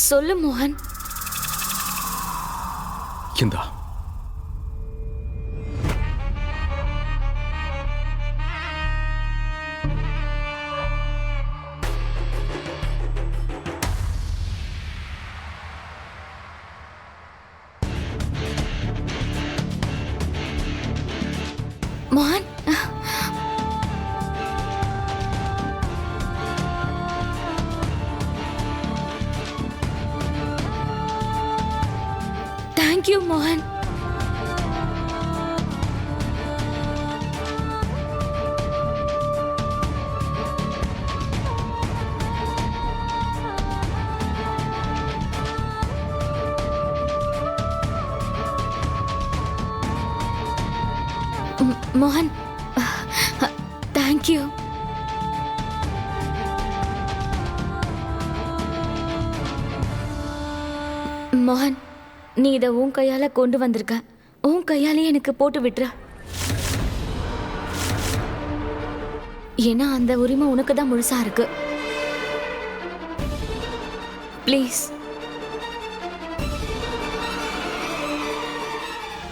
சொல்லு மோகன். இந்தா. மோகன், தேங்க்யூ மோகன். மோகன், தேங்க்யூ. மோகன், நீ இதை உன் கையால கொண்டு வந்திருக்க. உன் கையாலே எனக்கு போட்டு விட்டுற. ஏன்னா அந்த உரிமை உனக்கு தான் முழுசா இருக்கு. ப்ளீஸ்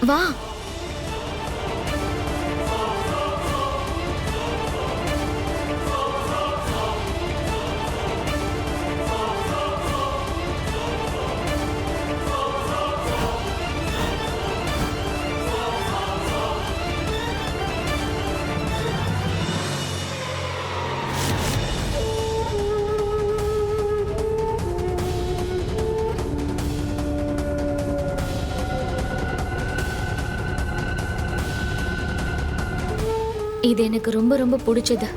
வா. இது எனக்கு ரொம்ப ரொம்ப பிடிச்சது.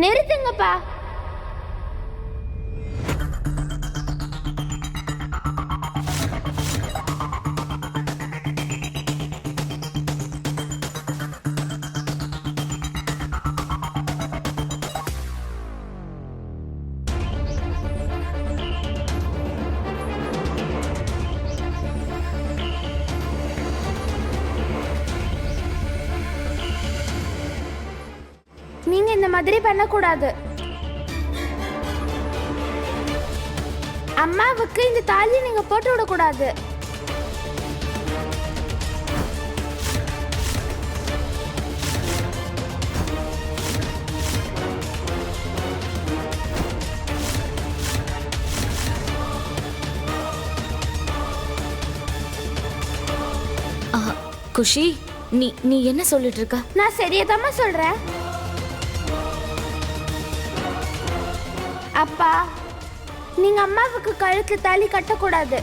நிறுத்துங்கப்பா. நீங்க இந்த மாதிரி பண்ணக்கூடாது. அம்மாவுக்கு இந்த தாலியை நீங்க போட்டு விடக்கூடாது. குஷி, நீ என்ன சொல்லிட்டு இருக்க? நான் சரியாதாம்மா சொல்றேன். அப்பா, நீங்க அம்மாவுக்கு கழுத்துல தாலி கட்டக்கூடாது.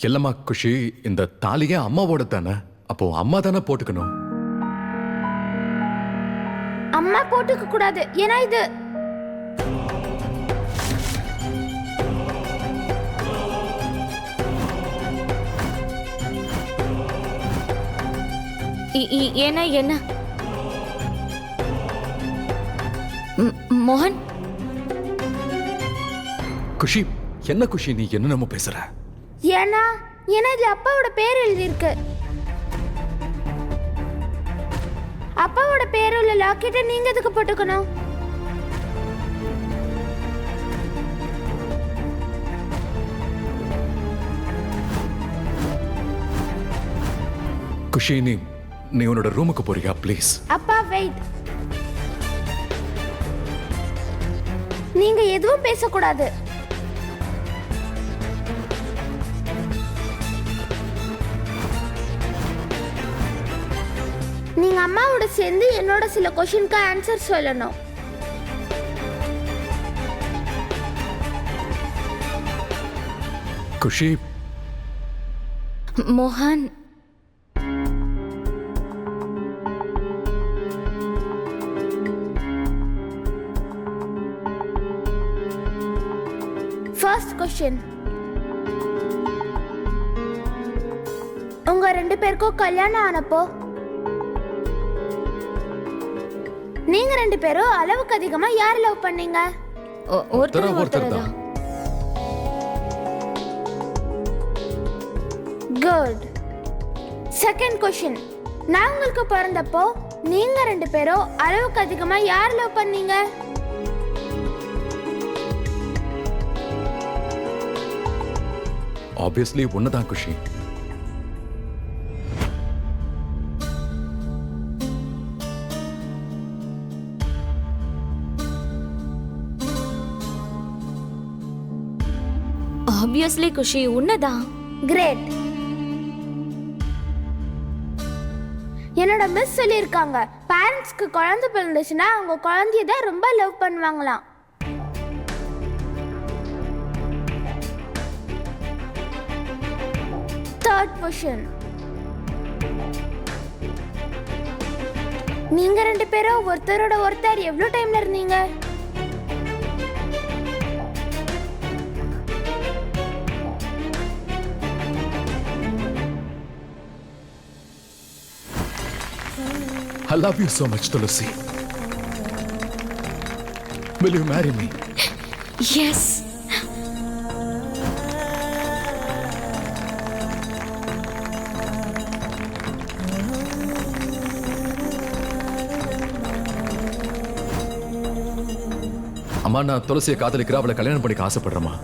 இல்லம்மா குஷி, இந்த தாலியே அம்மாவோட தானே. அப்போ அம்மா தானே போட்டுக்கணும். அம்மா போட்டுக்க கூடாது. ஏன்னா இது ஏன்னா என்ன மோகன்? குஷி, என்ன குஷி நீ என்னென்னமோ பேசுற? ஏன்னா இதுல அப்பாவோட பேர் எழுதியிருக்கு. அப்பாவோட பேர் உள்ள லாக்கெட்டை நீங்க எதுக்கு போட்டுக்கணும்? குஷி, நீ உன்னோட ரூமுக்கு போறியா ப்ளீஸ்? அப்பா வெயிட். நீங்க எதுவும் பேசக்கூடாது. நீங்க அம்மாவோட சேர்ந்து என்னோட சில கொஷினுக்கு ஆன்சர் சொல்லணும். குஷி, மோகன், ஃபர்ஸ்ட் கொஸ்டின், உங்க 2 பேருக்கும் கல்யாணம் ஆனப்போ நீங்க 2 பேரும் அளவுக்கு அதிகமா யார் லவ் பண்ணீங்க? ஒருத்தர் ஒருத்தர் தான். குட். செகண்ட் கொஸ்டின், நான் உங்களுக்கு பிறந்தப்போ நீங்க 2 பேரும் அளவுக்கு அதிகமா யார் லவ் பண்ணீங்க? ஆப்வியஸ்லி ஒண்ணுதான் குஷி. ஆப்வியஸ்லி குஷி, உன்னதான். கிரேட். என்னோட மிஸ் சொல்லியிருக்காங்க, பேரண்ட்ஸ்க்கு குழந்தை பிறந்துச்சுன்னா அவங்க குழந்தைய தான் ரொம்ப லவ் பண்ணுவாங்களாம். தேர்ட் கொஸ்டின், நீங்க 2 பேரும் ஒருத்தரோட ஒருத்தர் எவ்வளவு டைம்ல இருந்தீங்க? I love you so much, Tulasi. Will you marry me? Yes. அம்மா, நான் துளசியை காதலிக்கிற, அவளை கல்யாணம் பண்ணிக்க ஆசைப்படுறேம்மா.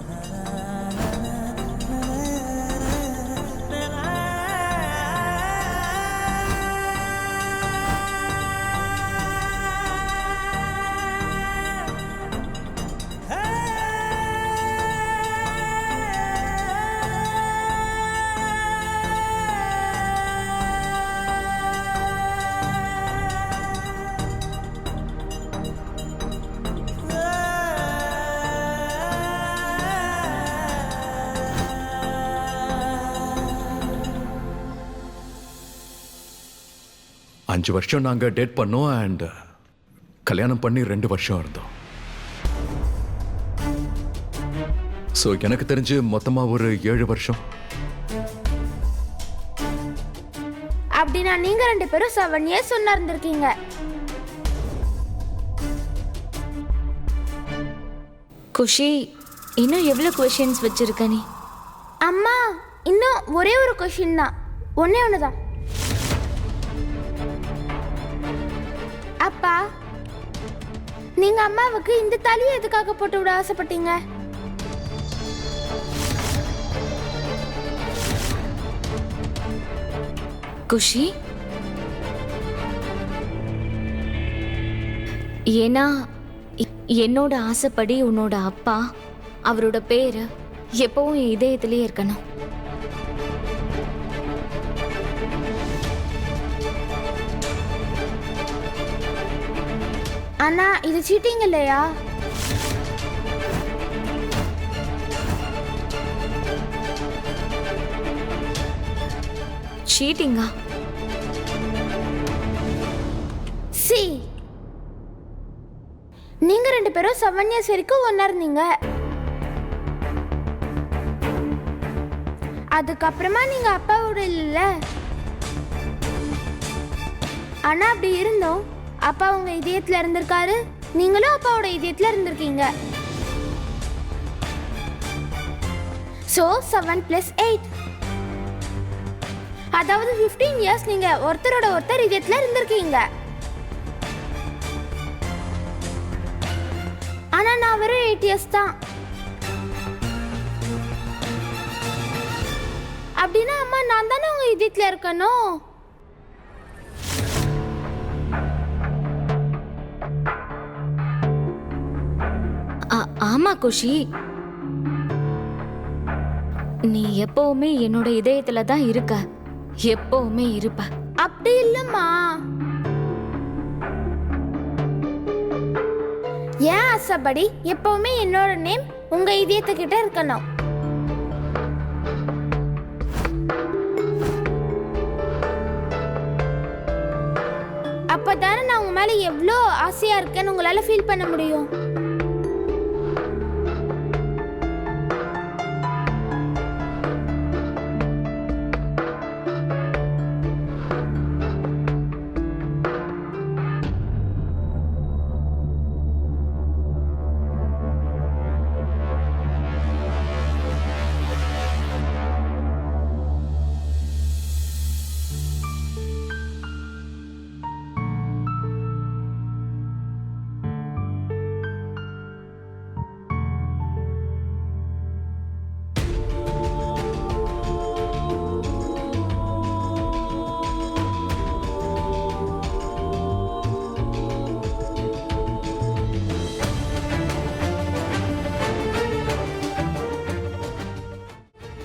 அஞ்சு வருஷம் நாங்க டேட் பண்ணோம் அண்ட் கல்யாணம் பண்ணி 2 வருஷம் இருந்தோம். ஸோ எனக்கு தெரிஞ்சு மொத்தமா ஒரு 7 வருஷம். அப்படின்னா நீங்க 2 பேரும் 7 இயர்ஸ் ஒன்னா இருந்திருக்கீங்க. குஷி, இன்னும் எவ்வளவு கொஸ்டின்ஸ் வச்சிருக்க நீ? அம்மா, இன்னும் ஒரே ஒரு கொஸ்டின் தான், ஒன்னே ஒண்ணுதான். அப்பா, நீங்க அம்மாவுக்கு இந்த தாலியை எதுக்காக போட்டு விட ஆசைப்பட்டீங்க? குஷி, ஏன்னா என்னோட ஆசைப்படி உன்னோட அப்பா, அவரோட பேரு எப்பவும் என் இதயத்திலேயே இருக்கணும். அண்ணா, இது சீட்டிங் இல்லையா? சீட்டிங்கா? சி, நீங்க 2 பேரும் 7 இயர்ஸ் வரைக்கும் ஒன்னா இருந்தீங்க. அதுக்கப்புறமா நீங்க அப்பாவோட இல்ல. ஆனா அப்படி இருந்தோம், அப்பா உங்க இதயத்துல இருந்திருக்காரு, நீங்களும் அப்பாவோட இதயத்துல இருந்திருக்கீங்க. So 7 + 8, அதாவது 15 இயர்ஸ் நீங்க ஒருத்தரோட ஒருத்தர் இதயத்துல இருந்திருக்கீங்க. ஆனா நான் வெறும் 8 இயர்ஸ் தான். அப்படின்னா அம்மா, நான் தானே உங்க இதயத்துல இருக்கணும். ஆமா குஷி, நீ எப்பவுமே என்னோட இதயத்துல தான் இருக்க, எப்பவுமே இருப்ப. அப்படி இல்லம்மா. ஆசைப்படி எப்பவுமே என்னோட நேம் உங்க இதயத்துக்கிட்ட இருக்கணும். அப்பதானே நான் உங்க மேல எவ்வளோ ஆசையா இருக்கேன்னு உங்களால ஃபீல் பண்ண முடியும்.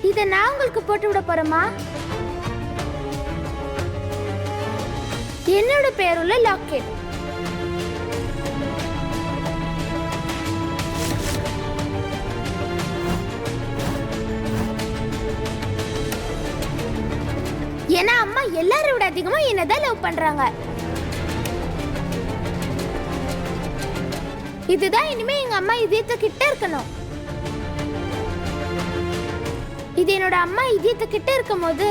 இதை நான் உங்களுக்கு போட்டு விட போறேமா. என்னோட பேருள்ள லாக்கெட். ஏன்னா அம்மா எல்லாரை விட அதிகமா என்னதான் லவ் பண்றாங்க. இதுதான் இனிமே எங்க அம்மா இதயத்துக்கிட்ட இருக்கணும். இது என்னோட அம்மா இதயத்துக்கிட்ட இருக்கும் போது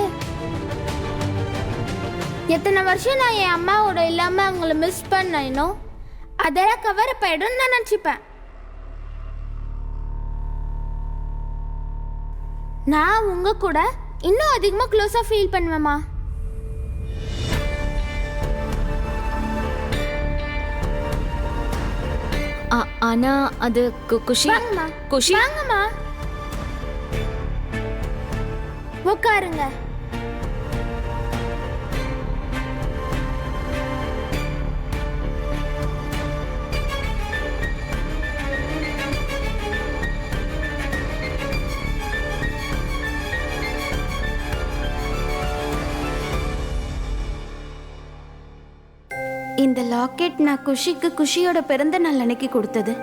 எத்தனை வருஷம் நான் என் அம்மாவோட இல்லாம அவங்கள மிஸ் பண்ணேனோ அதெல்லாம் கவர் அப் ஆயிடும் நான் நினைச்சுப்பேன். நான் உங்க கூட இன்னும் அதிகமா க்ளோஸா ஃபீல் பண்ணுவேமா. ஆனா அது குஷி குஷி வாங்கம்மா உட்காருங்க. இந்த லாக்கெட் நான் குஷிக்கு குஷியோட பிறந்த நாள் அன்னைக்கு கொடுத்தது.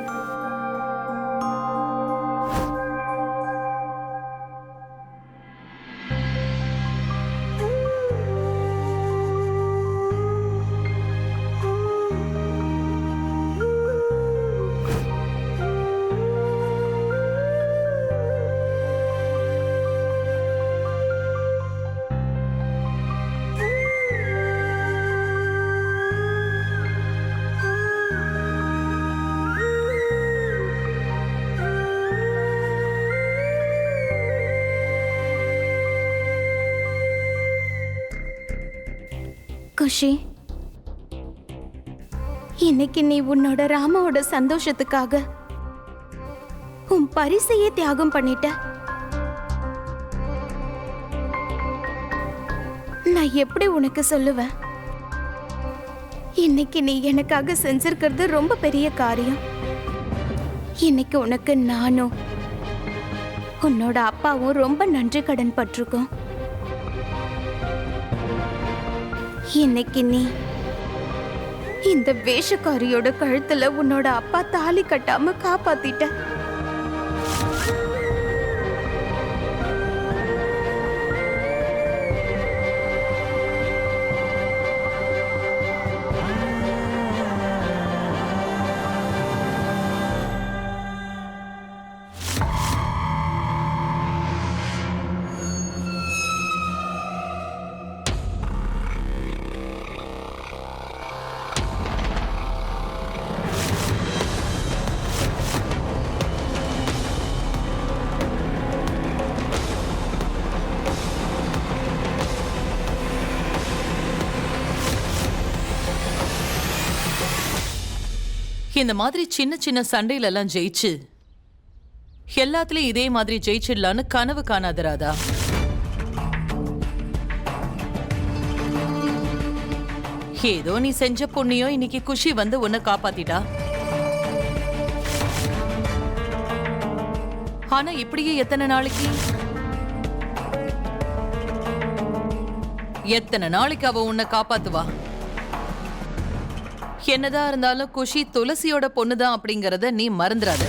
குஷி, இன்னைக்கு நீ உன்னோட ராமாவோட சந்தோஷத்துக்காக உன் பரிசையே தியாகம் பண்ணிட்ட. நான் எப்படி உனக்கு சொல்லுவேன்? இன்னைக்கு நீ எனக்காக செஞ்சிருக்கிறது ரொம்ப பெரிய காரியம். இன்னைக்கு உனக்கு நானும் உன்னோட அப்பாவும் ரொம்ப நன்றி கடன் பட்டிருக்கோம். இன்னைக்கு நீ இந்த வேஷக்காரியோட கழுத்துல உன்னோட அப்பா தாலி கட்டாம காப்பாத்திட்ட. இந்த மாதிரி சின்ன சின்ன சண்டையில எல்லாம் ஜெயிச்சு எல்லாத்துலயும் இதே மாதிரி ஜெயிச்சிடலான்னு கனவு காணாத ராதா. ஏதோ நீ செஞ்ச புண்ணியம் இன்னைக்கு குஷி வந்து உன்னை காப்பாத்திட்டா. ஆனா இப்படியே எத்தனை நாளைக்கு அவ உன்னை காப்பாத்துவா? என்னதான் இருந்தாலும் குஷி துளசியோட பொண்ணுதான் அப்படிங்கறத நீ மறந்துடாத.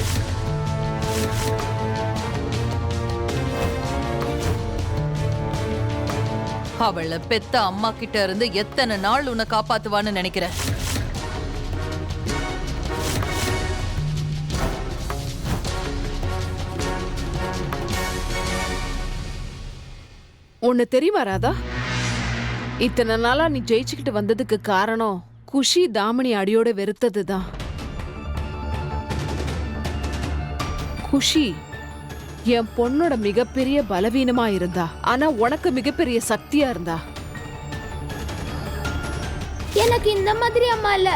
அவளை பெத்த அம்மா கிட்ட இருந்து எத்தனை நாள் உன்னை காப்பாத்துவான்னு நினைக்கிற? ஒன்னு தெரியுமா ராதா? இத்தனை நாளா நீ ஜெயிச்சுக்கிட்டு வந்ததுக்கு காரணம் குஷி தாமினி அடியோட வெறுத்ததுதான். குஷி என் பொண்ணோட மிகப்பெரிய பலவீனமா இருந்தா, ஆனா உனக்கு மிகப்பெரிய சக்தியா இருந்தா. எனக்கு இந்த மாதிரி அம்மா இல்ல,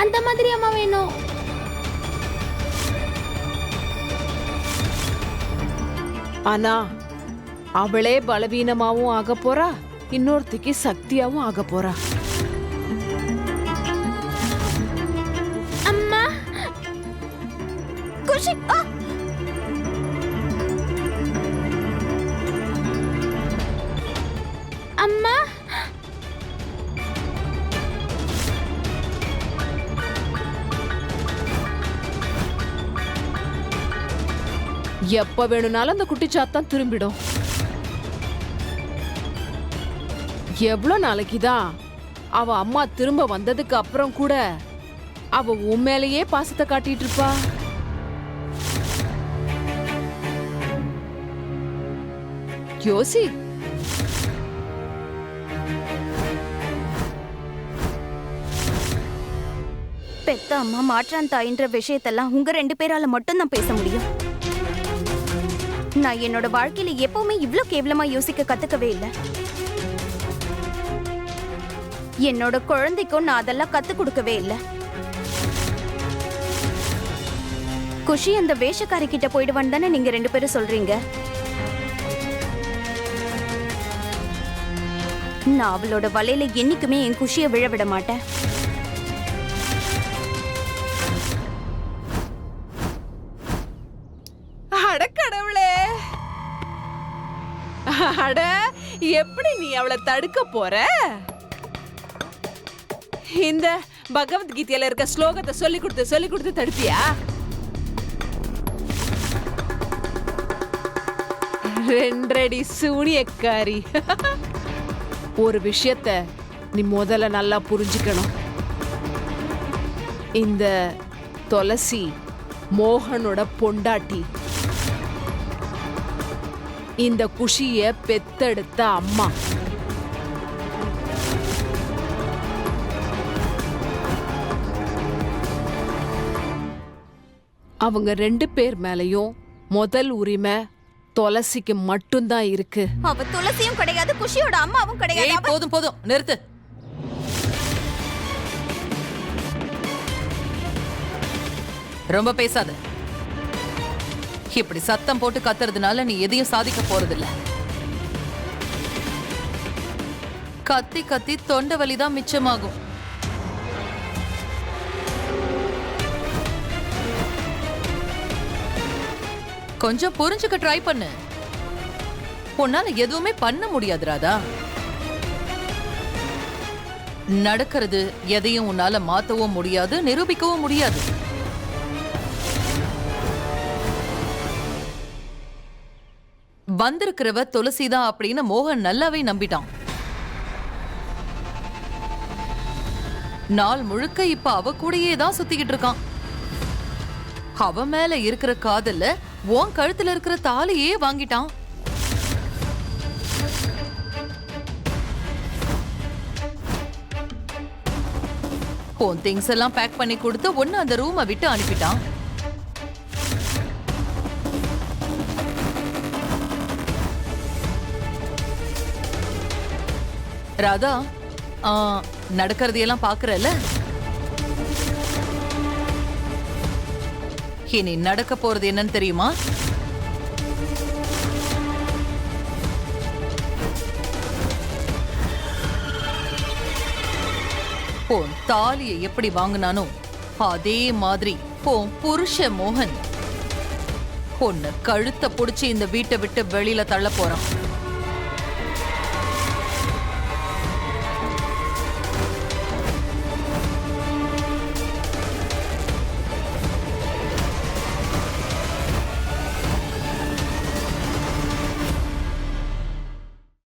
அந்த மாதிரி அம்மா வேணும். ஆனா அவளே பலவீனமாவும் ஆக போறா, இன்னொருத்திக்கு சக்தியாவும் ஆக போறா. அம்மா குஷி, அம்மா எப்ப வேணும்னாலும் அந்த குட்டிச்சாத்தான் திரும்பிடும். எவ்வளவு நாளைக்குதான் அவ அம்மா திரும்ப வந்ததுக்கு அப்புறம் கூட அவ உன் மேலேயே பாசத்தை காட்டிட்டு இருப்பா? யோசி. பெத்த அம்மா மாற்றான் தாயின்ற விஷயத்தெல்லாம் உங்க 2 பேரால மட்டும் தான் பேச முடியும். நான் என்னோட வாழ்க்கையில எப்பவுமே இவ்ளோ கேவலமா யோசிக்க கத்துக்கவே இல்லை. என்னோட குழந்தைக்கும் நான் அதெல்லாம் கத்து கொடுக்கவே இல்லை. குஷி அந்த வேஷக்காரி கிட்ட போயிடுவான்னு தானே நீங்க 2 பேரும் சொல்றீங்க. நான் அவளோட வலையில என்னைக்குமே என் குஷியை விழ விட மாட்டேன். அட கடவுளே, அட எப்படி நீ அவளை தடுக்க போற? இந்த பகவத்கீதையில இருக்க ஸ்லோகத்தை சொல்லி கொடுத்து தடுப்பியா? 2 அடி சூனியக்காரி. ஒரு விஷயத்த நீ முதல்ல நல்லா புரிஞ்சுக்கணும். இந்த துளசி மோகனோட பொண்டாட்டி, இந்த குஷிய பெத்தெடுத்த அம்மா. அவங்க 2 பேர் மேலயும் முதல் உரிமை துளசிக்கு மட்டும்தான் இருக்கு. அவ துளசியும் கிடையாது, குஷியோட அம்மாவும் கிடையாது. ஏய், போதும் போதும், நிறுத்து. ரொம்ப பேசாத. இப்படி சத்தம் போட்டு கத்துறதுனால நீ எதையும் சாதிக்க போறதில்ல. கத்தி கத்தி தொண்டை வலிதான் மிச்சமாகும். கொஞ்சம் புரிஞ்சுக்க ட்ரை பண்ணு. உன்னால எதுவுமே பண்ண முடியாது ராதா. நடக்கிறது எதையும் உன்னால மாத்தவும் முடியாது, நிரூபிக்கவும் முடியாது. வந்திருக்கிறவ துளசிதான் அப்படின்னு மோகன் நல்லாவே நம்பிட்டான். நாள் முழுக்க இப்ப அவ கூடயே தான் சுத்திக்கிட்டு இருக்கான். அவ மேல இருக்கிற காதல்ல உன் கழுத்துல இருக்கிற தாலியே வாங்கிட்டான். உன் திங்ஸ் எல்லாம் பேக் பண்ணி கொடுத்து ஒன்னு அந்த ரூமை விட்டு அனுப்பிட்டான். ராதா, நடக்கிறதையெல்லாம் பாக்குறல்ல? இனி நடக்க போறது என்னன்னு தெரியுமா? உன் தாலியை எப்படி வாங்கினானோ அதே மாதிரி உன் புருஷ மோகன் உன்னை கழுத்தை புடிச்சு இந்த வீட்டை விட்டு வெளியில தள்ள போறான்.